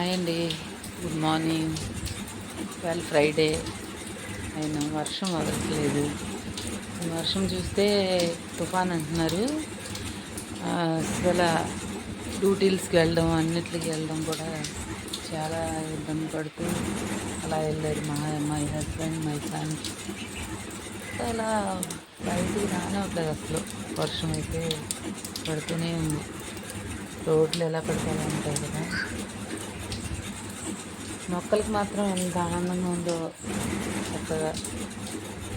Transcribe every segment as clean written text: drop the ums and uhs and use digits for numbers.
Hi అండి. Good morning. ఇవాళ Friday అయినా వర్షం వదలట్లేదు. ఈ వర్షం చూస్తే తుఫాన్ అంటున్నారు. అసలు డ్యూటీస్కి వెళ్ళడం అన్నిటికి వెళ్ళడం కూడా చాలా ఇబ్బంది పడుతూ అలా వెళ్ళారు మై హస్బెండ్ మై సన్. ఇలా బయటికి రానివ్వట్లేదు అసలు. వర్షం అయితే పడుతూనే ఉంది. రోడ్లు ఎలా పడితే అలా ఉంటాయి కదా. మొక్కలకు మాత్రం ఎంత ఆనందంగా ఉందో చక్కగా.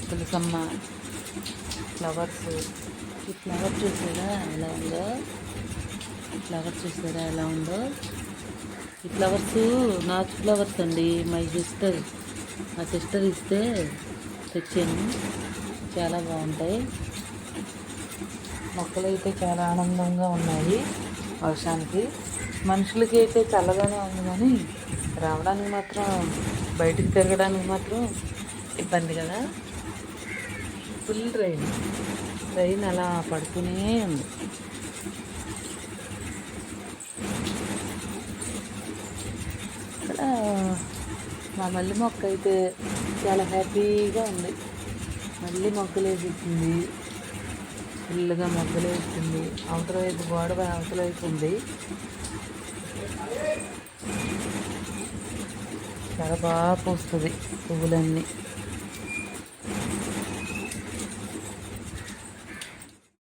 తులసమ్మ ఫ్లవర్స్, ఈ ఫ్లవర్ చూసారా ఎలా ఉందో, ఈ ఫ్లవర్స్ నాచు ఫ్లవర్స్ అండి. మా సిస్టర్ ఇస్తే తెచ్చాను. చాలా బాగుంటాయి. మొక్కలు అయితే చాలా ఆనందంగా ఉన్నాయి వర్షానికి. మనుషులకి అయితే చల్లగానే ఉంది, కానీ రావడానికి మాత్రం, బయటికి తిరగడానికి మాత్రం ఇబ్బంది కదా. ఫుల్ రైన్ అలా పడుతూనే ఉంది. ఇక్కడ మా మల్లె మొక్క అయితే చాలా హ్యాపీగా ఉంది. మళ్ళీ మొగ్గలు వేసింది, ఫుల్గా మొగ్గలు వేసింది. అవతల వైపు గోడ అవతల వైపు ఉంది. చాలా బాగా పూస్తుంది పువ్వులన్నీ.